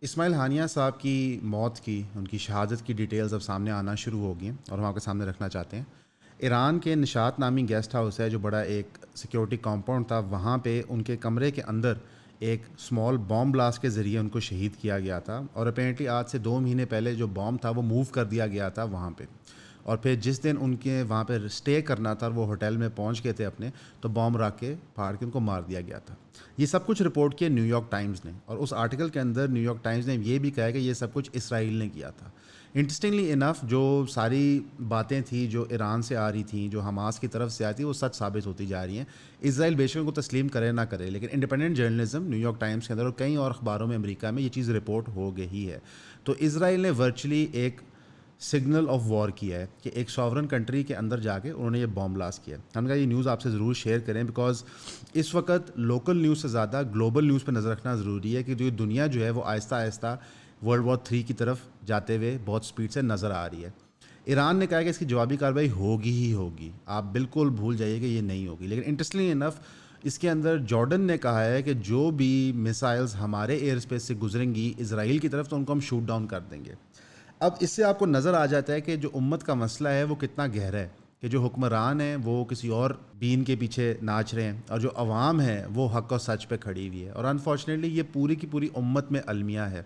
اسماعیل ہانیہ صاحب کی موت کی، ان کی شہادت کی ڈیٹیلز اب سامنے آنا شروع ہو گئی ہیں اور ہم آپ کے سامنے رکھنا چاہتے ہیں۔ ایران کے نشاط نامی گیسٹ ہاؤس ہے جو بڑا ایک سیکیورٹی کمپاؤنڈ تھا، وہاں پہ ان کے کمرے کے اندر ایک اسمال بام بلاسٹ کے ذریعے ان کو شہید کیا گیا تھا، اور اپیرنٹلی آج سے 2 مہینے پہلے جو بام تھا وہ موو کر دیا گیا تھا وہاں پہ، اور پھر جس دن ان کے وہاں پہ اسٹے کرنا تھا وہ ہوٹل میں پہنچ گئے تھے اپنے، تو بام رکھ کے پھاڑ کے ان کو مار دیا گیا تھا۔ یہ سب کچھ رپورٹ کیا نیو یارک ٹائمز نے، اور اس آرٹیکل کے اندر نیو یارک ٹائمز نے یہ بھی کہا کہ یہ سب کچھ اسرائیل نے کیا تھا۔ انٹرسٹنگلی انف جو ساری باتیں تھیں جو ایران سے آ رہی تھیں، جو حماس کی طرف سے آتی وہ سچ ثابت ہوتی جا رہی ہیں۔ اسرائیل بے شک ان کو تسلیم کرے نہ کرے، لیکن independent journalism new York Times کے اندر اور کئی اور اخباروں میں امریکہ میں یہ چیز رپورٹ ہو گئی ہے۔ تو اسرائیل نے ورچولی ایک سگنل آف وار کیا ہے کہ ایک ساورن کنٹری کے اندر جا کے انہوں نے یہ بام بلاسٹ کیا۔ ہم نے کہا یہ نیوز آپ سے ضرور شیئر کریں، بیکاز اس وقت لوکل نیوز سے زیادہ گلوبل نیوز پہ نظر رکھنا ضروری ہے، کہ جو دنیا جو ہے وہ آہستہ آہستہ ورلڈ وار 3 کی طرف جاتے ہوئے بہت سپیڈ سے نظر آ رہی ہے۔ ایران نے کہا کہ اس کی جوابی کارروائی ہوگی ہی ہوگی، آپ بالکل بھول جائیے کہ یہ نہیں ہوگی، لیکن انٹرسٹنگلی انف اس کے اندر جارڈن نے کہا ہے کہ جو بھی میسائلز ہمارے ایئر اسپیس سے گزریں گی اسرائیل کی طرف تو ان کو ہم شوٹ ڈاؤن کر دیں گے۔ اب اس سے آپ کو نظر آ جاتا ہے کہ جو امت کا مسئلہ ہے وہ کتنا گہرا ہے، کہ جو حکمران ہیں وہ کسی اور بین کے پیچھے ناچ رہے ہیں، اور جو عوام ہے وہ حق اور سچ پہ کھڑی ہوئی ہے، اور انفارچونیٹلی یہ پوری کی پوری امت میں المیہ ہے۔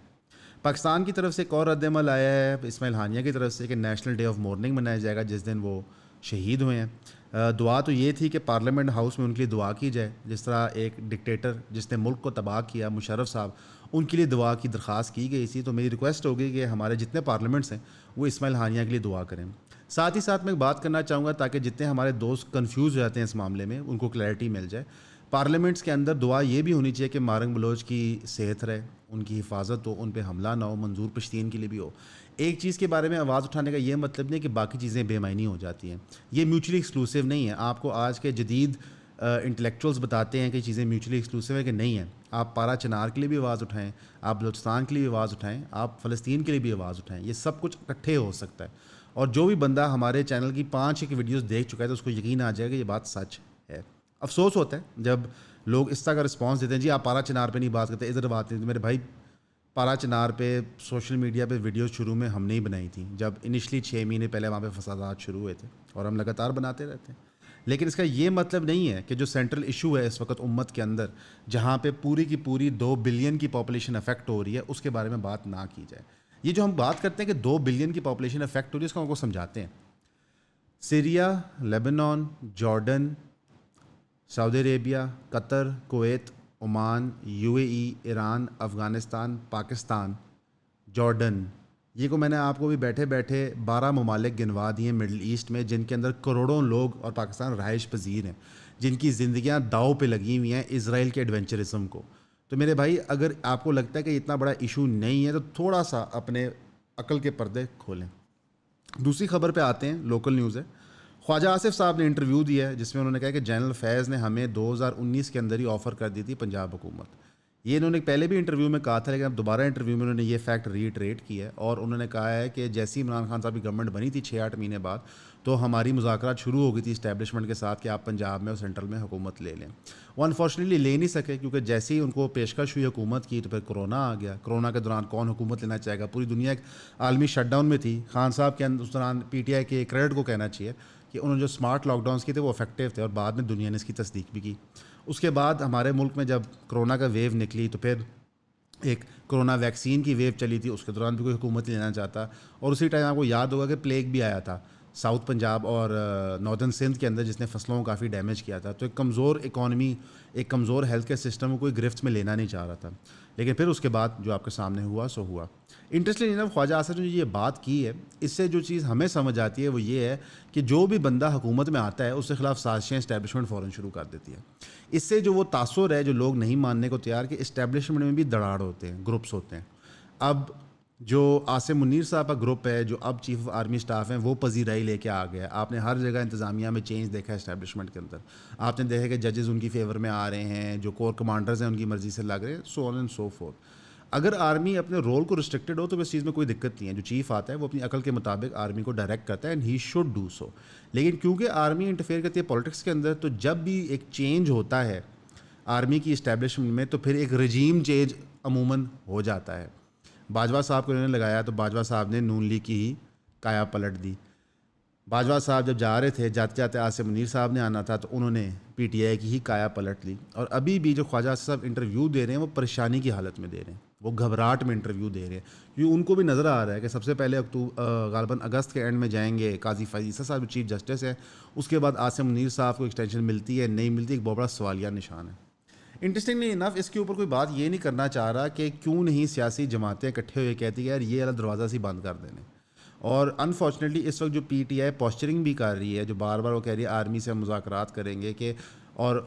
پاکستان کی طرف سے ایک اور رد عمل آیا ہے اسماعیل ہانیہ کی طرف سے کہ نیشنل ڈے آف مورننگ منایا جائے گا جس دن وہ شہید ہوئے ہیں۔ دعا تو یہ تھی کہ پارلیمنٹ ہاؤس میں ان کے لیے دعا کی جائے، جس طرح ایک ڈکٹیٹر جس نے ملک کو تباہ کیا مشرف صاحب، ان کے لیے دعا کی درخواست کی گئی تھی۔ تو میری ریکویسٹ ہوگی کہ ہمارے جتنے پارلیمنٹس ہیں وہ اسماعیل ہانیہ کے لیے دعا کریں۔ ساتھ ہی ساتھ میں ایک بات کرنا چاہوں گا تاکہ جتنے ہمارے دوست کنفیوز ہو جاتے ہیں اس معاملے میں ان کو کلیئرٹی مل جائے۔ پارلیمنٹس کے اندر دعا یہ بھی ہونی چاہیے کہ مارنگ بلوچ کی صحت رہے، ان کی حفاظت ہو، ان پہ حملہ نہ ہو، منظور پشتین کے لیے بھی ہو۔ ایک چیز کے بارے میں آواز اٹھانے کا یہ مطلب نہیں کہ باقی چیزیں بے معنی ہو جاتی ہیں، یہ میوچولی ایکسکلوسیو نہیں ہے۔ آپ کو آج کے جدید انٹلیکچوئلز بتاتے ہیں کہ چیزیں میوچولی ایکسکلوسیو ہے کہ نہیں ہیں۔ آپ پارا چنار کے لیے بھی آواز اٹھائیں، آپ بلوچستان کے لیے بھی آواز اٹھائیں، آپ فلسطین کے لیے بھی آواز اٹھائیں، یہ سب کچھ اکٹھے ہو سکتا ہے۔ اور جو بھی بندہ ہمارے چینل کی 5 ویڈیوز دیکھ چکا ہے تو اس کو یقین آ جائے گا کہ یہ بات سچ ہے۔ افسوس ہوتا ہے جب لوگ اس طرح کا رسپانس دیتے ہیں، جی آپ پارا چنار پہ نہیں بات کرتے، ادھر بات نہیں، میرے بھائی پارا چنار پہ سوشل میڈیا پہ ویڈیوز شروع میں ہم نے ہی بنائی تھیں، جب انیشلی 6 مہینے پہلے وہاں پہ فسادات شروع ہوئے تھے، اور ہم لگاتار بناتے رہتے ہیں۔ لیکن اس کا یہ مطلب نہیں ہے کہ جو سینٹرل ایشو ہے اس وقت امت کے اندر، جہاں پہ پوری کی پوری 2 بلین کی پاپولیشن افیکٹ ہو رہی ہے، اس کے بارے میں بات نہ کی جائے۔ یہ جو ہم بات کرتے ہیں کہ 2 بلین کی پاپولیشن افیکٹ ہو رہی ہے، اس کو ہم کو سمجھاتے ہیں۔ Syria, Lebanon, Jordan, Saudi Arabia, Qatar, Kuwait, Oman, you a E, Iran, Afghanistan, Pakistan, Jordan, یہ کو میں نے آپ کو بھی بیٹھے بیٹھے 12 ممالک گنوا دیے مڈل ایسٹ میں، جن کے اندر کروڑوں لوگ اور پاکستان رہائش پذیر ہیں، جن کی زندگیاں داؤ پہ لگی ہوئی ہیں اسرائیل کے ایڈونچرزم کو۔ تو میرے بھائی اگر آپ کو لگتا ہے کہ اتنا بڑا ایشو نہیں ہے تو تھوڑا سا اپنے عقل کے پردے کھولیں۔ دوسری خبر پہ آتے ہیں، لوکل نیوز ہے۔ خواجہ آصف صاحب نے انٹرویو دیا ہے جس میں انہوں نے کہا کہ جنرل فیض نے ہمیں 2019 کے اندر ہی آفر کر دی تھی پنجاب حکومت۔ یہ انہوں نے پہلے بھی انٹرویو میں کہا تھا، لیکن اب دوبارہ انٹرویو میں انہوں نے یہ فیکٹ ریٹریٹ کیا ہے، اور انہوں نے کہا ہے کہ جیسی عمران خان صاحب کی گورنمنٹ بنی تھی 6-8 مہینے بعد، تو ہماری مذاکرات شروع ہو گئی تھی اسٹیبلشمنٹ کے ساتھ کہ آپ پنجاب میں اور سینٹرل میں حکومت لے لیں۔ وہ انفارچونیٹلی لے نہیں سکے، کیونکہ جیسے ہی ان کو پیشکش ہوئی حکومت کی تو پھر کرونا آ گیا۔ کرونا کے دوران کون حکومت لینا چاہے گا، پوری دنیا ایک عالمی شٹ ڈاؤن میں تھی۔ خان صاحب کے اس دوران پی ٹی آئی کے کریڈٹ کو کہنا چاہیے کہ انہوں نے جو اسمارٹ لاک ڈاؤنس کیے تھے وہ افیکٹیو تھے، اور بعد میں دنیا نے اس کی تصدیق بھی کی۔ اس کے بعد ہمارے ملک میں جب کرونا کا ویو نکلی تو پھر ایک کرونا ویکسین کی ویو چلی تھی، اس کے دوران بھی کوئی حکومت لینا چاہتا، اور اسی ٹائم آپ کو یاد ہوگا کہ پلیگ بھی آیا تھا ساؤتھ پنجاب اور ناردرن سندھ کے اندر، جس نے فصلوں کو کافی ڈیمیج کیا تھا۔ تو ایک کمزور اکانومی، ایک کمزور ہیلتھ کیئر سسٹم کو کوئی گرفت میں لینا نہیں چاہ رہا تھا، لیکن پھر اس کے بعد جو آپ کے سامنے ہوا سو ہوا۔ انٹرسٹنگ انف خواجہ آصف نے یہ بات کی ہے، اس سے جو چیز ہمیں سمجھ آتی ہے وہ یہ ہے کہ جو بھی بندہ حکومت میں آتا ہے اس کے خلاف سازشیں اسٹیبلشمنٹ فوراً شروع کر دیتی ہے۔ اس سے جو وہ تاثر ہے جو لوگ نہیں ماننے کو تیار کہ اسٹیبلشمنٹ میں بھی دراڑ ہوتے ہیں، گروپس ہوتے ہیں۔ اب جو عاصم منیر صاحب کا گروپ ہے جو اب چیف آف آرمی اسٹاف ہیں، وہ پذیرائی لے کے آ گیا۔ آپ نے ہر جگہ انتظامیہ میں چینج دیکھا ہے اسٹیبلشمنٹ کے اندر، آپ نے دیکھا کہ ججز ان کی فیور میں آ رہے ہیں، جو کور کمانڈرز ہیں ان کی مرضی سے لگ رہے ہیں، سو آن اینڈ سو فورتھ۔ اگر آرمی اپنے رول کو ریسٹرکٹیڈ ہو تو اس چیز میں کوئی دقت نہیں ہے، جو چیف آتا ہے وہ اپنی عقل کے مطابق آرمی کو ڈائریکٹ کرتا ہے، and he should do so. لیکن کیونکہ آرمی انٹرفیئر کرتی ہے پالیٹکس کے اندر، تو جب بھی ایک چینج ہوتا ہے آرمی کی اسٹیبلشمنٹ میں تو پھر ایک رجیم چینج عموماً ہو جاتا ہے۔ باجوہ صاحب کو انہوں نے لگایا تو باجوہ صاحب نے نون لیگ کی ہی کایا پلٹ دی. باجوہ صاحب جب جا رہے تھے جاتے جاتے عاصم منیر صاحب نے آنا تھا تو انہوں نے پی ٹی آئی کی ہی کایا پلٹ لی. اور ابھی بھی جو خواجہ صاحب انٹرویو دے رہے ہیں وہ پریشانی کی حالت میں دے رہے ہیں, وہ گھبراہٹ میں انٹرویو دے رہے ہیں, کیونکہ ان کو بھی نظر آ رہا ہے کہ سب سے پہلے غالباً اگست کے اینڈ میں جائیں گے قاضی فائز عیسیٰ صاحب چیف جسٹس ہیں, اس کے بعد عاصم منیر صاحب کو ایکسٹینشن ملتی ہے نہیں ملتی, ایک بہت بڑا سوالیہ نشان ہے. انٹرسٹنگلی انف اس کے اوپر کوئی بات یہ نہیں کرنا چاہ رہا کہ کیوں نہیں سیاسی جماعتیں اکٹھے ہوئے کہتی ہیں یار یہ والا دروازہ سی بند کر دینے. اور انفارچونیٹلی اس وقت جو پی ٹی آئی پوسچرنگ بھی کر رہی ہے, جو بار بار وہ کہہ رہی ہے آرمی سے ہم مذاکرات کریں گے کہ, اور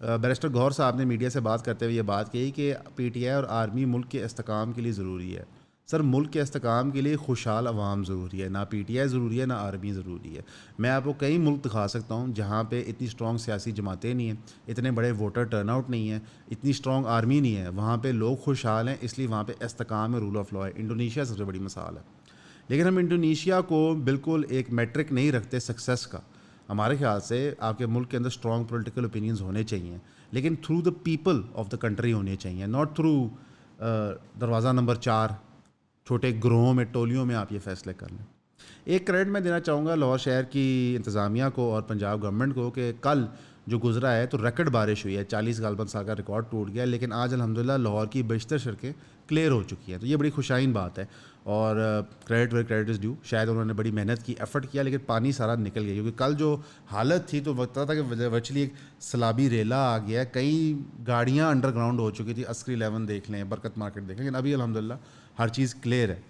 بیرسٹر گوہر صاحب نے میڈیا سے بات کرتے ہوئے یہ بات کہی کہ پی ٹی آئی اور آرمی ملک کے استحکام کے لیے ضروری ہے. سر ملک کے استحکام کے لیے خوشحال عوام ضروری ہے, نہ پی ٹی آئی ضروری ہے نہ آرمی ضروری ہے. میں آپ کو کئی ملک دکھا سکتا ہوں جہاں پہ اتنی اسٹرانگ سیاسی جماعتیں نہیں ہیں, اتنے بڑے ووٹر ٹرن آؤٹ نہیں ہے, اتنی اسٹرانگ آرمی نہیں ہے, وہاں پہ لوگ خوشحال ہیں اس لیے وہاں پہ استحکام ہے, رول آف لا ہے. انڈونیشیا سب سے بڑی مثال ہے. لیکن ہم انڈونیشیا کو بالکل ایک میٹرک نہیں رکھتے سکسیس کا. ہمارے خیال سے آپ کے ملک کے اندر اسٹرانگ پولیٹیکل اوپینینز ہونے چاہیے, لیکن through the people of the country ہونے چاہیے, ناٹ تھرو دروازہ نمبر 4 چھوٹے گروہوں میں ٹولیوں میں آپ یہ فیصلے کر لیں. ایک کریڈٹ میں دینا چاہوں گا لاہور شہر کی انتظامیہ کو اور پنجاب گورنمنٹ کو کہ کل جو گزرا ہے تو ریکڈ بارش ہوئی ہے, 40 غالباً سال کا ریکارڈ ٹوٹ گیا, لیکن آج الحمدللہ لاہور کی بیشتر سڑکیں کلیئر ہو چکی ہیں, تو یہ بڑی خوشائن بات ہے. اور credit where credit is due, شاید انہوں نے بڑی محنت کی, ایفرٹ کیا, لیکن پانی سارا نکل گیا, کیونکہ کل جو حالت تھی تو وقت تھا کہ ورچولی ایک سلابی ریلا آ گیا, کئی گاڑیاں انڈر گراؤنڈ ہو چکی تھی, عسکری 11 دیکھ لیں, برکت مارکیٹ دیکھ لیں, لیکن ابھی الحمدللہ ہر چیز کلیئر ہے.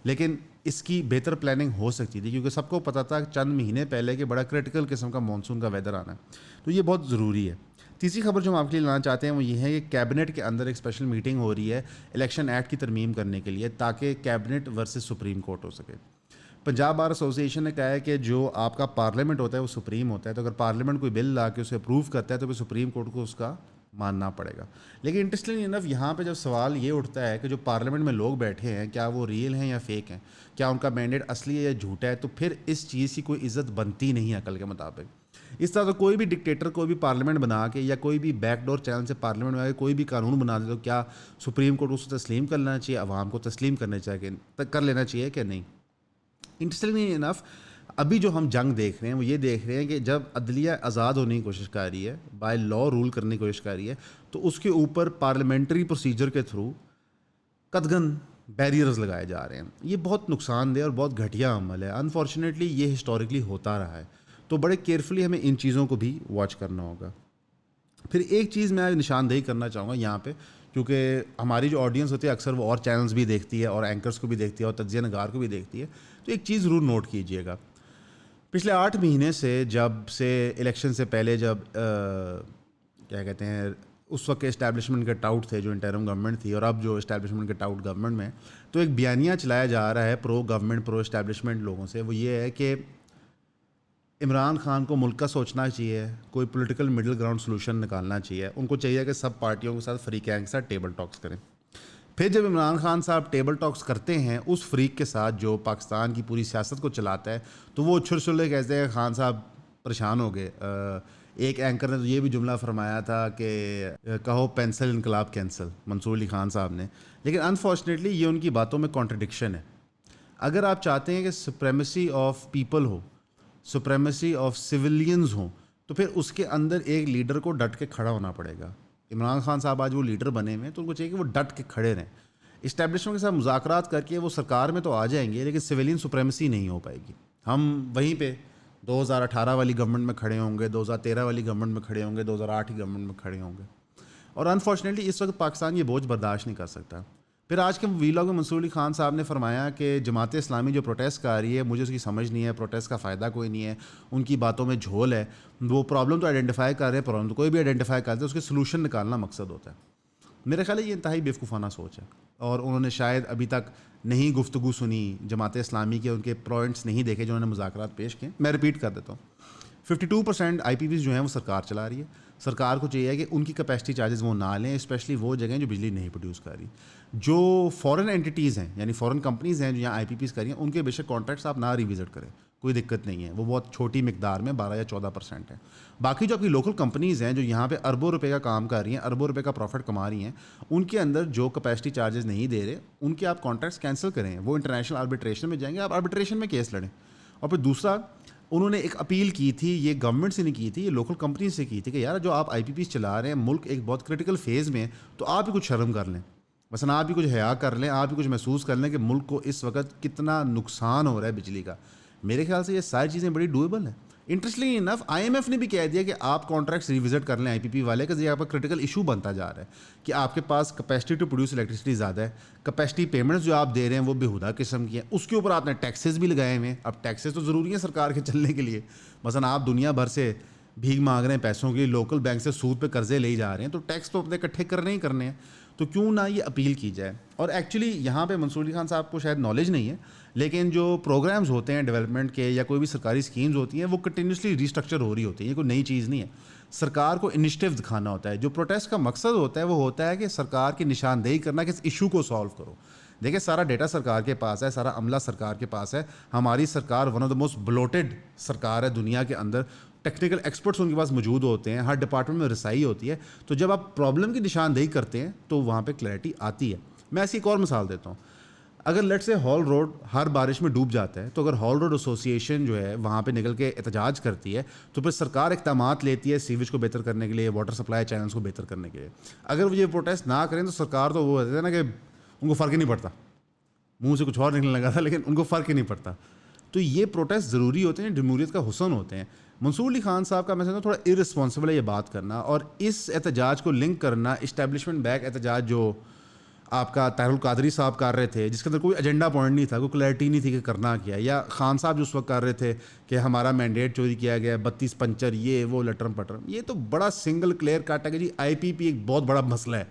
لیکن اس کی بہتر پلاننگ ہو سکتی تھی, کیونکہ سب کو پتہ تھا چند مہینے پہلے کہ بڑا کرٹیکل قسم کا مانسون کا ویدر آنا ہے, تو یہ بہت ضروری ہے. تیسری خبر جو ہم آپ کے لیے لانا چاہتے ہیں وہ یہ ہے کہ کیبنٹ کے اندر ایک اسپیشل میٹنگ ہو رہی ہے الیکشن ایکٹ کی ترمیم کرنے کے لیے, تاکہ کیبنٹ ورسز سپریم کورٹ ہو سکے. پنجاب بار ایسوسی ایشن نے کہا ہے کہ جو آپ کا پارلیمنٹ ہوتا ہے وہ سپریم ہوتا ہے, تو اگر پارلیمنٹ کوئی بل لا کے اسے اپروو کرتا ہے تو پھر سپریم کورٹ کو اس کا ماننا پڑے گا. لیکن انٹرسٹنگ انف یہاں پہ جب سوال یہ اٹھتا ہے کہ جو پارلیمنٹ میں لوگ بیٹھے ہیں کیا وہ ریئل ہیں یا فیک ہیں, کیا ان کا مینڈیٹ اصلی ہے یا جھوٹا ہے, تو پھر اس چیز کی کوئی عزت بنتی نہیں ہے عقل کے مطابق. اس طرح تو کوئی بھی ڈکٹیٹر کوئی بھی پارلیمنٹ بنا کے یا کوئی بھی بیک ڈور چینل سے پارلیمنٹ بنا کے کوئی بھی قانون بنا دے, تو کیا سپریم کورٹ اس کو تسلیم کر لینا چاہیے, عوام کو تسلیم کر لینا چاہیے کہ نہیں. انٹرسٹنگ انف ابھی جو ہم جنگ دیکھ رہے ہیں وہ یہ دیکھ رہے ہیں کہ جب عدلیہ آزاد ہونے کی کوشش کر رہی ہے, بائی لا رول کرنے کی کوشش کر رہی ہے, تو اس کے اوپر پارلیمنٹری پروسیجر کے تھرو قطعاً بیریئرز لگائے جا رہے ہیں. یہ بہت نقصان دہ اور بہت گھٹیا عمل ہے. انفارچونیٹلی یہ ہسٹوریکلی ہوتا رہا ہے, تو بڑے کیئرفلی ہمیں ان چیزوں کو بھی واچ کرنا ہوگا. پھر ایک چیز میں نشاندہی کرنا چاہوں گا یہاں پہ, کیونکہ ہماری جو آڈینس ہوتی ہے اکثر وہ اور چینلز بھی دیکھتی ہے اور اینکرز کو بھی دیکھتی ہے اور تجزیہ نگار کو بھی دیکھتی ہے, تو ایک چیز ضرور نوٹ کیجئے گا. پچھلے 8 مہینے سے جب سے الیکشن سے پہلے جب کیا کہتے ہیں اس وقت کے اسٹیبلشمنٹ کے ٹاؤٹ تھے جو انٹرم گورنمنٹ تھی, اور اب جو اسٹیبلشمنٹ کے ٹاؤٹ گورنمنٹ میں, تو ایک بیانیہ چلایا جا رہا ہے پرو گورنمنٹ پرو اسٹیبلشمنٹ لوگوں سے. وہ یہ ہے کہ عمران خان کو ملک کا سوچنا چاہیے, کوئی پولیٹیکل مڈل گراؤنڈ سلوشن نکالنا چاہیے, ان کو چاہیے کہ سب پارٹیوں کے ساتھ فریق کے ساتھ ٹیبل ٹاکس کریں. پھر جب عمران خان صاحب ٹیبل ٹاکس کرتے ہیں اس فریق کے ساتھ جو پاکستان کی پوری سیاست کو چلاتا ہے, تو وہ چھلے کہتے ہیں خان صاحب پریشان ہو گئے. ایک اینکر نے تو یہ بھی جملہ فرمایا تھا کہ کہو پینسل انقلاب کینسل, منصور علی خان صاحب نے. لیکن انفارچونیٹلی یہ ان کی باتوں میں کانٹرڈکشن ہے. اگر آپ چاہتے ہیں کہ supremacy of people who, supremacy of civilians ہوں, تو پھر اس کے اندر ایک لیڈر کو ڈٹ کے کھڑا ہونا پڑے گا. عمران خان صاحب آج وہ لیڈر بنے ہوئے ہیں, تو ان کو چاہیے کہ وہ ڈٹ کے کھڑے رہیں. اسٹیبلشمنٹ کے ساتھ مذاکرات کر کے وہ سرکار میں تو آ جائیں گے, لیکن سویلین سپریمیسی نہیں ہو پائے گی. ہم وہیں پہ 2018 والی گورنمنٹ میں کھڑے ہوں گے, 2013 والی گورنمنٹ میں کھڑے ہوں گے, 2008 کی گورنمنٹ میں کھڑے ہوں گے. اور انفارچونیٹلی اس وقت پاکستان یہ بوجھ برداشت نہیں کر سکتا. پھر آج کے ویلاگ میں منصور علی خان صاحب نے فرمایا کہ جماعت اسلامی جو پروٹیسٹ کر رہی ہے مجھے اس کی سمجھ نہیں ہے, پروٹیسٹ کا فائدہ کوئی نہیں ہے, ان کی باتوں میں جھول ہے. وہ پرابلم تو آئیڈینٹیفائی کر رہے ہیں, پرابلم تو کوئی بھی آئیڈینٹیفائی کرتے ہیں, اس کے سلوشن نکالنا مقصد ہوتا ہے. میرا خیال ہے یہ انتہائی بیوقوفانہ سوچ ہے, اور انہوں نے شاید ابھی تک نہیں گفتگو سنی جماعت اسلامی کے, ان کے پوائنٹس نہیں دیکھے جو انہوں نے مذاکرات پیش کیے. میں ریپیٹ کر دیتا ہوں. 52% آئی پی پیز جو ہیں وہ سرکار چلا رہی ہے. سرکار کو چاہیے کہ ان کی کیپیسٹی چارجز وہ نہ لیں, اسپیشلی وہ جگہیں جو بجلی نہیں پروڈیوس کر رہی. جو فورن اینٹیز ہیں یعنی فورن کمپنیز ہیں جو یہاں آئی پی پیز کر رہی ہیں, ان کے بے شک کانٹریکٹس آپ نہ ریوزٹ کریں, کوئی دقت نہیں ہے, وہ بہت چھوٹی مقدار میں 12 یا 14% ہے. باقی جو آپ کی لوکل کمپنیز ہیں جو یہاں پہ اربوں روپے کا کام کر رہی ہیں, اربوں روپے کا پروفٹ کما رہی ہیں, ان کے اندر جو کیپیسٹی چارجز نہیں دے رہے ان کے آپ کانٹریکٹس کینسل کریں. وہ انٹرنیشنل آربیٹریشن میں جائیں گے, آپ آربیٹریشن میں کیس لڑیں. اور پھر دوسرا, انہوں نے ایک اپیل کی تھی, یہ گورنمنٹ سے نہیں کی تھی, یہ لوکل کمپنی سے کی تھی کہ یار جو آپ آئی پی پیز چلا رہے ہیں, ملک ایک بہت کرٹیکل فیز میں ہے, تو آپ بھی کچھ شرم کر لیں, مثلا آپ بھی کچھ حیا کر لیں, آپ بھی کچھ محسوس کر لیں کہ ملک کو اس وقت کتنا نقصان ہو رہا ہے بجلی کا. میرے خیال سے یہ ساری چیزیں بڑی ڈویبل ہیں. Interestingly enough I M F نے بھی کہہ دیا کہ آپ کانٹریکٹس ریوزٹ کر لیں آئی پی پی والے, کہ یہ آپ کا کرٹیکل ایشو بنتا جا رہا ہے کہ آپ کے پاس کیپیسٹی ٹو پروڈیوس الیکٹریسٹی زیادہ ہے, کیپیسٹی پیمنٹس جو آپ دے رہے ہیں وہ بےہودہ قسم کی ہیں, اس کے اوپر آپ نے ٹیکسز بھی لگائے ہوئے ہیں. اب ٹیکسز تو ضروری ہیں سرکار کے چلنے کے لیے, مثلا آپ دنیا بھر سے بھیگ مانگ رہے ہیں پیسوں کے لیے, لوکل بینک سے سود پہ قرضے لے جا رہے ہیں, تو ٹیکس تو اپنے اکٹھے کرنے ہی کرنے ہیں. تو کیوں نہ یہ اپیل کی جائے. اور ایکچولی یہاں پہ منصور علی خان صاحب کو شاید نالج نہیں ہے, لیکن جو پروگرامز ہوتے ہیں ڈیولپمنٹ کے یا کوئی بھی سرکاری اسکیمز ہوتی ہیں وہ کنٹینیوسلی ریسٹرکچر ہو رہی ہوتی ہیں, یہ کوئی نئی چیز نہیں ہے. سرکار کو انیشیٹو دکھانا ہوتا ہے. جو پروٹیسٹ کا مقصد ہوتا ہے وہ ہوتا ہے کہ سرکار کی نشاندہی کرنا کہ اس ایشو کو سالو کرو. دیکھیں سارا ڈیٹا سرکار کے پاس ہے, سارا عملہ سرکار کے پاس ہے. ہماری سرکار ون آف دا موسٹ بلوٹڈ سرکار ہے دنیا کے اندر. ٹیکنیکل ایکسپرٹس ان کے پاس موجود ہوتے ہیں, ہر ڈپارٹمنٹ میں رسائی ہوتی ہے. تو جب آپ پرابلم کی نشاندہی کرتے ہیں تو وہاں پہ کلیئرٹی آتی ہے. میں ایسی ایک اور مثال دیتا ہوں. اگر لیٹ سے ہال روڈ ہر بارش میں ڈوب جاتا ہے, تو اگر ہال روڈ ایسوسیشن جو ہے وہاں پہ نکل کے احتجاج کرتی ہے, تو پھر سرکار اقدامات لیتی ہے سیویج کو بہتر کرنے کے لیے, واٹر سپلائی چینلس کو بہتر کرنے کے لیے. اگر وہ یہ پروٹیسٹ نہ کریں تو سرکار تو وہ ہوتا ہے نا کہ ان کو فرق ہی نہیں پڑتا, منہ سے کچھ اور نکلنے لگا تھا لیکن ان کو فرق ہی نہیں پڑتا. تو یہ پروٹیسٹ ضروری ہوتے ہیں, جمہوریت کا حسن ہوتے ہیں. منصور علی خان صاحب کا میں سمجھتا ہوں تھوڑا ارسپانسبل ہے یہ بات کرنا, اور اس احتجاج کو لنک کرنا اسٹیبلشمنٹ بیک احتجاج جو آپ کا طاہر القادری صاحب کر رہے تھے, جس کے اندر کوئی ایجنڈا پوائنٹ نہیں تھا, کوئی کلیئرٹی نہیں تھی کہ کرنا کیا, یا خان صاحب جو اس وقت کر رہے تھے کہ ہمارا مینڈیٹ چوری کیا گیا, 32 پنچر, یہ وہ لٹرم پٹرم. یہ تو بڑا سنگل کلیئر کٹ ہے کہ جی آئی پی پی ایک بہت بڑا مسئلہ ہے,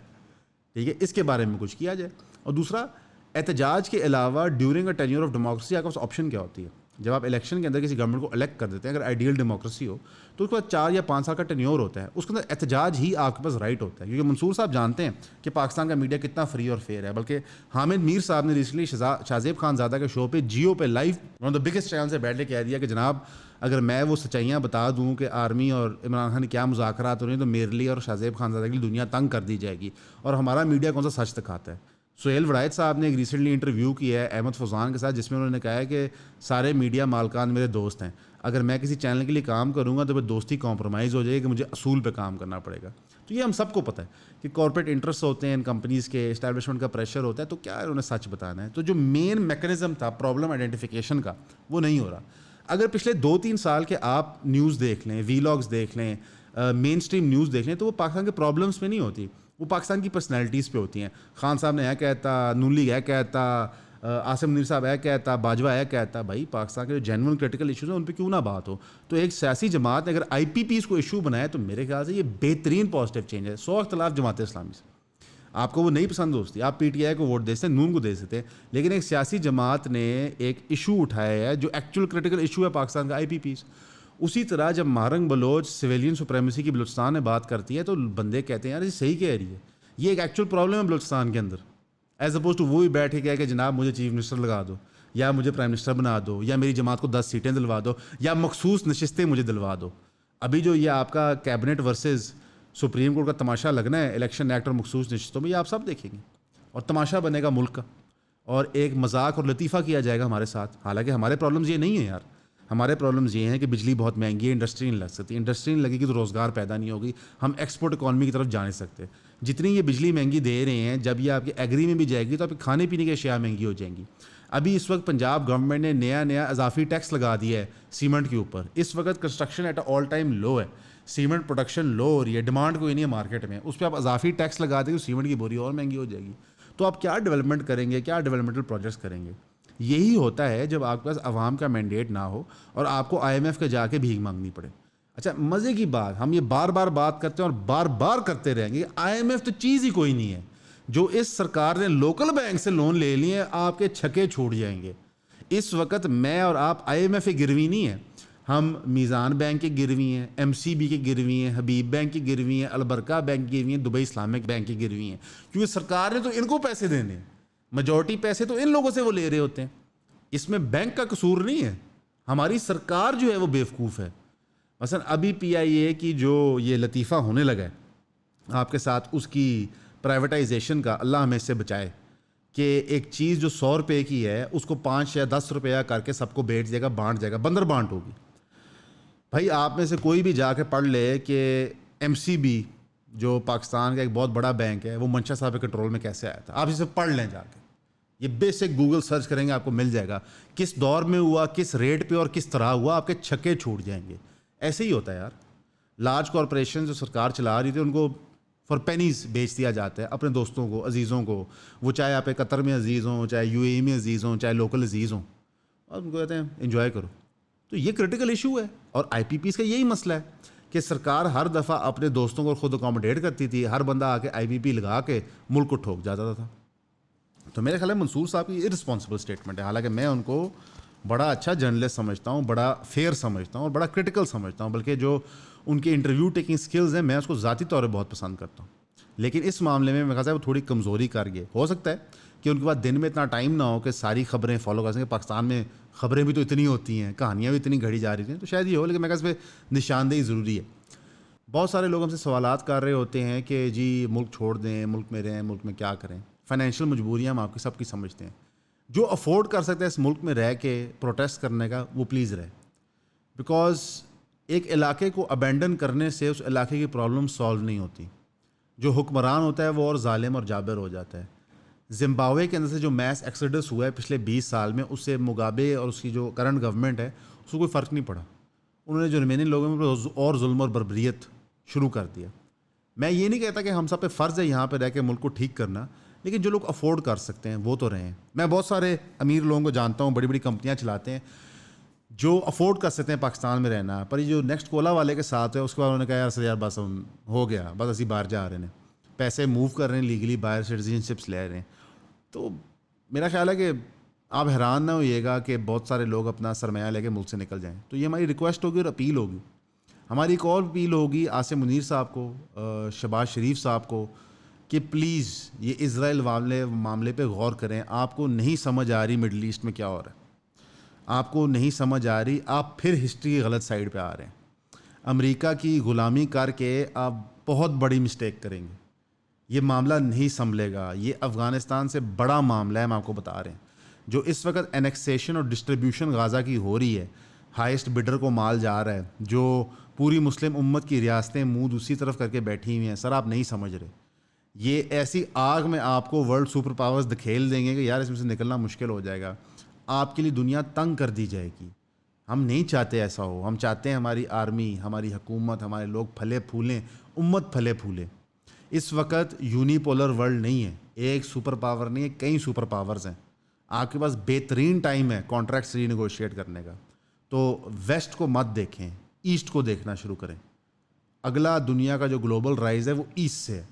ٹھیک ہے, اس کے بارے میں کچھ کیا جائے. اور دوسرا, احتجاج کے علاوہ during a tenure of democracy آپ کے پاس آپشن کیا ہوتی ہے. جب آپ الیکشن کے اندر کسی گورنمنٹ کو الیکٹ کر دیتے ہیں, اگر آئیڈیل ڈیموکریسی ہو تو اس کے بعد 4 یا 5 سال کا ٹینیور ہوتا ہے, اس کے اندر احتجاج ہی آپ کے پاس رائٹ ہوتا ہے. کیونکہ منصور صاحب جانتے ہیں کہ پاکستان کا میڈیا کتنا فری اور فیئر ہے. بلکہ حامد میر صاحب نے ریسنٹلی شاہزیب خان زادہ کے شو پہ جیو پہ live one of the biggest channel سے بیٹھ کے کہہ دیا کہ جناب اگر میں وہ سچائیاں بتا دوں کہ آرمی اور عمران خان کیا مذاکرات ہو رہے ہیں, تو میرے لیے اور شاہزیب خان زادہ کے لیے دنیا تنگ کر دی جائے گی, اور ہمارا میڈیا کون سا سچ دکھاتا ہے. سہیل وڑائچ صاحب نے ایک ریسنٹلی انٹرویو کیا ہے احمد فوزان کے ساتھ, جس میں انہوں نے کہا ہے کہ سارے میڈیا مالکان میرے دوست ہیں, اگر میں کسی چینل کے لیے کام کروں گا تو پھر دوستی کمپرومائز ہو جائے گی کہ مجھے اصول پہ کام کرنا پڑے گا. تو یہ ہم سب کو پتہ ہے کہ کارپوریٹ انٹرسٹ ہوتے ہیں ان کمپنیز کے, اسٹیبلشمنٹ کا پریشر ہوتا ہے, تو کیا انہوں نے سچ بتانا ہے. تو جو مین میکینزم تھا پرابلم آئیڈینٹیفیکیشن کا وہ نہیں ہو رہا. اگر پچھلے 2-3 سال کے آپ نیوز دیکھ لیں, ویلاگس دیکھ لیں, مین اسٹریم نیوز دیکھ لیں, تو وہ پاکستان کے پرابلمس پہ نہیں ہوتی, وہ پاکستان کی پرسنالٹیز پہ ہوتی ہیں. خان صاحب نے یہ کہتا, نون لیگ یہ کہتا, عاصم منیر صاحب یہ کہتا, باجوہ یہ کہتا. بھائی پاکستان کے جو جینون کرٹیکل ایشوز ہیں ان پہ کیوں نہ بات ہو. تو ایک سیاسی جماعت نے اگر آئی پی پیز کو ایشو بنایا تو میرے خیال سے یہ بہترین پازیٹیو چینج ہے. 100 اختلاف جماعت اسلامی سے, آپ کو وہ نہیں پسند ہوتی, آپ پی ٹی آئی کو ووٹ دے سکتے, نون کو دے سکتے, لیکن ایک سیاسی جماعت نے ایک ایشو اٹھایا ہے جو ایکچوئل کرٹیکل ایشو ہے پاکستان کا, آئی پی پیز. اسی طرح جب مہرنگ بلوچ سویلین سپریمیسی کی بلوچستان میں بات کرتی ہے تو بندے کہتے ہیں یار یہ صحیح کہہ رہی ہے, یہ ایک ایکچوئل پرابلم ہے بلوچستان کے اندر, ایز اپوز ٹو وہ بھی بیٹھے گیا کہ جناب مجھے چیف منسٹر لگا دو, یا مجھے پرائم منسٹر بنا دو, یا میری جماعت کو 10 سیٹیں دلوا دو, یا مخصوص نشستیں مجھے دلوا دو. ابھی جو یہ آپ کا کیبنٹ ورسز سپریم کورٹ کا تماشا لگنا ہے الیکشن ایکٹ اور مخصوص نشستوں میں, یہ آپ سب دیکھیں گے, اور تماشا بنے گا ملک کا, اور ایک مذاق اور لطیفہ کیا جائے گا ہمارے ساتھ. حالانکہ ہمارے پرابلمز یہ نہیں ہیں یار, ہمارے پرابلمز یہ ہیں کہ بجلی بہت مہنگی ہے, انڈسٹری نہیں لگ سکتی, انڈسٹری نہیں لگے گی تو روزگار پیدا نہیں ہوگی, ہم ایکسپورٹ اکانومی کی طرف جا نہیں سکتے. جتنی یہ بجلی مہنگی دے رہے ہیں, جب یہ آپ کے ایگری میں بھی جائے گی تو آپ کے کھانے پینے کی اشیاء مہنگی ہو جائیں گی. ابھی اس وقت پنجاب گورنمنٹ نے نیا اضافی ٹیکس لگا دیا ہے سیمنٹ کے اوپر. اس وقت کنسٹرکشن ایٹ آل ٹائم لو ہے, سیمنٹ پروڈکشن لو ہو رہی ہے, ڈیمانڈ کوئی نہیں ہے مارکیٹ میں, اس پہ آپ اضافی ٹیکس لگا دیں تو سیمنٹ کی بوری اور مہنگی ہو جائے گی. تو آپ کیا ڈیولپمنٹ کریں گے, کیا ڈیولپمنٹل پروجیکٹس کریں گے. یہی ہوتا ہے جب آپ کے پاس عوام کا مینڈیٹ نہ ہو اور آپ کو آئی ایم ایف کے جا کے بھیک مانگنی پڑے. اچھا مزے کی بات, ہم یہ بار بار بات کرتے ہیں اور بار بار کرتے رہیں گے, آئی ایم ایف تو چیز ہی کوئی نہیں ہے. جو اس سرکار نے لوکل بینک سے لون لے لیے, آپ کے چھکے چھوٹ جائیں گے. اس وقت میں اور آپ آئی ایم ایف گروی نہیں ہے, ہم میزان بینک کے گروی ہیں, ایم سی بی کے گروی ہیں, حبیب بینک کی گروی ہیں, البرکہ بینک کی گروی ہیں, دبئی اسلامک بینک کی گروی ہیں, کیونکہ سرکار نے تو ان کو پیسے دینے ہیں, میجورٹی پیسے تو ان لوگوں سے وہ لے رہے ہوتے ہیں. اس میں بینک کا قصور نہیں ہے, ہماری سرکار جو ہے وہ بیوقوف ہے. مثلا ابھی پی آئی اے کی جو یہ لطیفہ ہونے لگا ہے آپ کے ساتھ, اس کی پرائیویٹائزیشن کا, اللہ ہمیں اس سے بچائے, کہ ایک چیز جو 100 روپے کی ہے اس کو 5 یا 10 روپیہ کر کے سب کو بیچ دے گا, بانٹ جائے گا, بندر بانٹ ہوگی. بھائی آپ میں سے کوئی بھی جا کے پڑھ لے کہ ایم سی بی جو پاکستان کا ایک بہت بڑا بینک ہے وہ منشا صاحب کے کنٹرول میں کیسے آیا تھا, آپ اسے پڑھ لیں جا کے. یہ بیسک گوگل سرچ کریں گے آپ کو مل جائے گا, کس دور میں ہوا, کس ریٹ پہ اور کس طرح ہوا, آپ کے چھکے چھوٹ جائیں گے. ایسے ہی ہوتا ہے یار. لارج کارپوریشن جو سرکار چلا رہی تھی ان کو فار پینیز بیچ دیا جاتا ہے اپنے دوستوں کو, عزیزوں کو, وہ چاہے آپ قطر میں عزیز ہوں, چاہے یو اے ای میں عزیز ہوں, چاہے لوکل عزیز ہوں, اور ان کو کہتے ہیں انجوائے کرو. تو یہ کرٹیکل ایشو ہے. اور آئی پی پیز کا یہی مسئلہ ہے کہ سرکار ہر دفعہ اپنے دوستوں کو خود اکوموڈیٹ کرتی تھی, ہر بندہ آ کے آئی پی پی لگا کے ملک کو ٹھوک جاتا تھا. تو میرے خیال ہے منصور صاحب کی ارسپانسبل اسٹیٹمنٹ ہے, حالانکہ میں ان کو بڑا اچھا جرنلسٹ سمجھتا ہوں, بڑا فیئر سمجھتا ہوں اور بڑا کرٹیکل سمجھتا ہوں, بلکہ جو ان کے انٹرویو ٹیکنگ سکلز ہیں میں اس کو ذاتی طور پہ بہت پسند کرتا ہوں. لیکن اس معاملے میں کہا ہے وہ تھوڑی کمزوری کر گئے. ہو سکتا ہے کہ ان کے پاس دن میں اتنا ٹائم نہ ہو کہ ساری خبریں فالو کر سکیں. پاکستان میں خبریں بھی تو اتنی ہوتی ہیں, کہانیاں بھی اتنی گھڑی جا رہی ہیں, تو شاید یہ ہو, لیکن میں کہا اس پہ نشاندہی ضروری ہے. بہت سارے لوگ ہم سے سوالات کر رہے ہوتے ہیں کہ جی ملک چھوڑ دیں, ملک میں رہیں, ملک میں کیا کریں. فائنینشیل مجبوریاں ہم آپ کی سب کی سمجھتے ہیں. جو افورڈ کر سکتے ہیں اس ملک میں رہ کے پروٹیسٹ کرنے کا, وہ پلیز رہے, بیکاز ایک علاقے کو ابینڈن کرنے سے اس علاقے کی پرابلم سالو نہیں ہوتی. جو حکمران ہوتا ہے وہ اور ظالم اور جابر ہو جاتا ہے. زمبابوے کے اندر سے جو میس ایکسڈس ہوا ہے پچھلے 20 سال میں, اس سے مگابے اور اس کی جو کرنٹ گورنمنٹ ہے اس کو کوئی فرق نہیں پڑا. انہوں نے جو ریمیننگ لوگوں میں اور ظلم اور بربریت شروع کر دیا. میں یہ نہیں کہتا کہ ہم سب پہ فرض ہے یہاں پہ رہ کے ملک کو ٹھیک کرنا, لیکن جو لوگ افورڈ کر سکتے ہیں وہ تو رہیں. میں بہت سارے امیر لوگوں کو جانتا ہوں, بڑی بڑی کمپنیاں چلاتے ہیں, جو افورڈ کر سکتے ہیں پاکستان میں رہنا. پر یہ جو نیکسٹ کولا والے کے ساتھ ہے اس کے بعد انہوں نے کہا یار سر یار بس ہو گیا, بس اسی باہر جا رہے ہیں, پیسے موو کر رہے ہیں لیگلی, باہر سٹیزن شپس لے رہے ہیں. تو میرا خیال ہے کہ آپ حیران نہ ہوئیے گا کہ بہت سارے لوگ اپنا سرمایہ لے کے ملک سے نکل جائیں. تو یہ ہماری ریکویسٹ ہوگی اور اپیل ہوگی. ہماری ایک اور اپیل ہوگی عاصم منیر صاحب کو, شہباز شریف صاحب کو, کہ پلیز یہ اسرائیل معاملے پہ غور کریں. آپ کو نہیں سمجھ آ رہی مڈل ایسٹ میں کیا ہو رہا ہے, آپ کو نہیں سمجھ آ رہی, آپ پھر ہسٹری کی غلط سائڈ پہ آ رہے ہیں. امریکہ کی غلامی کر کے آپ بہت بڑی مسٹیک کریں گے. یہ معاملہ نہیں سنبھلے گا. یہ افغانستان سے بڑا معاملہ ہے, ہم آپ کو بتا رہے ہیں. جو اس وقت انیکسیشن اور ڈسٹریبیوشن غازہ کی ہو رہی ہے, ہائیسٹ بڈر کو مال جا رہا ہے, جو پوری مسلم امت کی ریاستیں منہ دوسری طرف کر کے بیٹھی ہوئی ہیں. سر آپ نہیں سمجھ رہے. یہ ایسی آگ میں آپ کو ورلڈ سپر پاورز دکھیل دیں گے کہ یار اس میں سے نکلنا مشکل ہو جائے گا. آپ کے لیے دنیا تنگ کر دی جائے گی. ہم نہیں چاہتے ایسا ہو. ہم چاہتے ہیں ہماری آرمی, ہماری حکومت, ہمارے لوگ پھلے پھولیں, امت پھلے پھولے. اس وقت یونیپولر ورلڈ نہیں ہے, ایک سپر پاور نہیں ہے, کئی سپر پاورز ہیں. آپ کے پاس بہترین ٹائم ہے کانٹریکٹس ری نیگوشیٹ کرنے کا. تو ویسٹ کو مت دیکھیں, ایسٹ کو دیکھنا شروع کریں. اگلا دنیا کا جو گلوبل رائز ہے وہ ایسٹ سے ہے.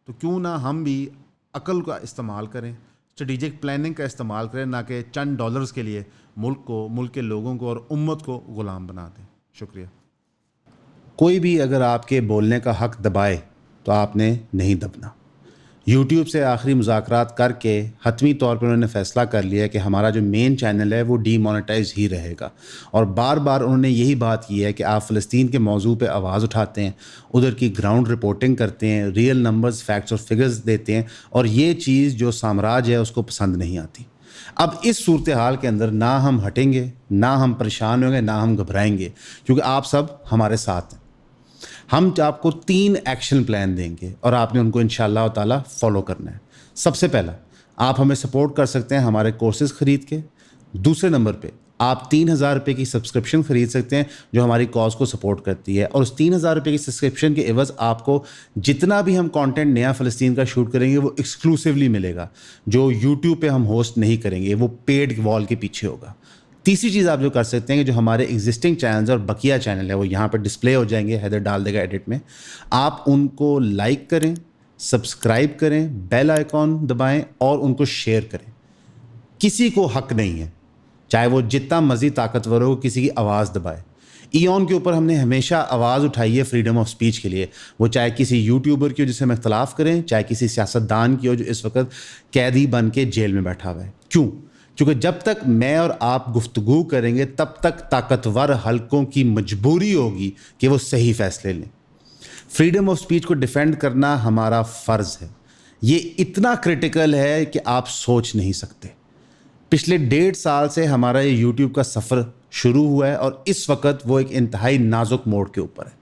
تو کیوں نہ ہم بھی عقل کا استعمال کریں, اسٹریٹجک پلاننگ کا استعمال کریں, نہ کہ چند ڈالرز کے لیے ملک کو, ملک کے لوگوں کو اور امت کو غلام بنا دیں. شکریہ. کوئی بھی اگر آپ کے بولنے کا حق دبائے تو آپ نے نہیں دبنا. یوٹیوب سے آخری مذاکرات کر کے حتمی طور پر انہوں نے فیصلہ کر لیا کہ ہمارا جو مین چینل ہے وہ ڈی مونیٹائز ہی رہے گا. اور بار بار انہوں نے یہی بات کی ہے کہ آپ فلسطین کے موضوع پہ آواز اٹھاتے ہیں, ادھر کی گراؤنڈ رپورٹنگ کرتے ہیں, ریئل نمبرز, فیکٹس اور فگرز دیتے ہیں, اور یہ چیز جو سامراج ہے اس کو پسند نہیں آتی. اب اس صورتحال کے اندر نہ ہم ہٹیں گے, نہ ہم پریشان ہوں گے, نہ ہم گھبرائیں گے, کیونکہ آپ سب ہمارے ساتھ ہیں. ہم آپ کو 3 ایکشن پلان دیں گے اور آپ نے ان کو انشاءاللہ تعالیٰ فالو کرنا ہے. سب سے پہلا, آپ ہمیں سپورٹ کر سکتے ہیں ہمارے کورسز خرید کے. دوسرے نمبر پہ آپ 3,000 روپے کی سبسکرپشن خرید سکتے ہیں جو ہماری کاز کو سپورٹ کرتی ہے, اور اس 3,000 روپے کی سبسکرپشن کے عوض آپ کو جتنا بھی ہم کانٹینٹ نیا فلسطین کا شوٹ کریں گے وہ ایکسکلوسیولی ملے گا, جو یوٹیوب پہ ہم ہوسٹ نہیں کریں گے, وہ پیڈ وال کے پیچھے ہوگا. تیسری چیز آپ جو کر سکتے ہیں کہ جو ہمارے ایگزسٹنگ چینلز اور بقیہ چینل ہے وہ یہاں پہ ڈسپلے ہو جائیں گے, حیدر ڈال دے گا ایڈٹ میں, آپ ان کو لائک کریں, سبسکرائب کریں, بیل آئیکن دبائیں اور ان کو شیئر کریں. کسی کو حق نہیں ہے, چاہے وہ جتنا مزید طاقتور ہو, کسی کی آواز دبائے. ایون کے اوپر ہم نے ہمیشہ آواز اٹھائی ہے فریڈم آف اسپیچ کے لیے، وہ چاہے کسی یوٹیوبر کی ہو جس سے ہم اختلاف کریں، چاہے کسی سیاستدان کی ہو جو اس وقت قیدی بن کے جیل میں بیٹھا ہوا ہے. کیوں؟ کیونکہ جب تک میں اور آپ گفتگو کریں گے تب تک طاقتور حلقوں کی مجبوری ہوگی کہ وہ صحیح فیصلے لیں. فریڈم آف اسپیچ کو ڈیفینڈ کرنا ہمارا فرض ہے. یہ اتنا کرٹیکل ہے کہ آپ سوچ نہیں سکتے. پچھلے 1.5 سال سے ہمارا یہ یوٹیوب کا سفر شروع ہوا ہے اور اس وقت وہ ایک انتہائی نازک موڑ کے اوپر ہے.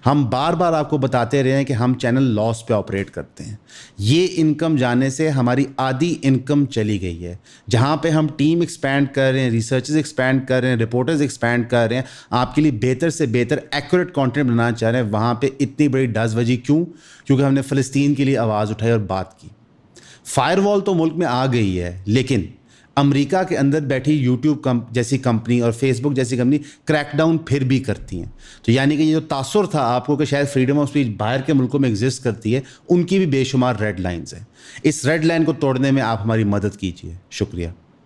ہم بار بار آپ کو بتاتے رہے ہیں کہ ہم چینل لاس پہ آپریٹ کرتے ہیں. یہ انکم جانے سے ہماری آدھی انکم چلی گئی ہے. جہاں پہ ہم ٹیم ایکسپینڈ کر رہے ہیں، ریسرچز ایکسپینڈ کر رہے ہیں، رپورٹرز ایکسپینڈ کر رہے ہیں، آپ کے لیے بہتر سے بہتر ایکوریٹ کانٹینٹ بنانا چاہ رہے ہیں، وہاں پہ اتنی بڑی ڈز بجی کیوں؟ کیونکہ ہم نے فلسطین کے لیے آواز اٹھائی اور بات کی. فائر وال تو ملک میں آ گئی ہے، لیکن امریکہ کے اندر بیٹھی یوٹیوب جیسی کمپنی اور فیس بک جیسی کمپنی کریک ڈاؤن پھر بھی کرتی ہیں. تو یعنی کہ یہ جو تاثر تھا آپ کو کہ شاید فریڈم آف اسپیچ باہر کے ملکوں میں ایگزسٹ کرتی ہے، ان کی بھی بے شمار ریڈ لائنز ہیں. اس ریڈ لائن کو توڑنے میں آپ ہماری مدد کیجیے. شکریہ.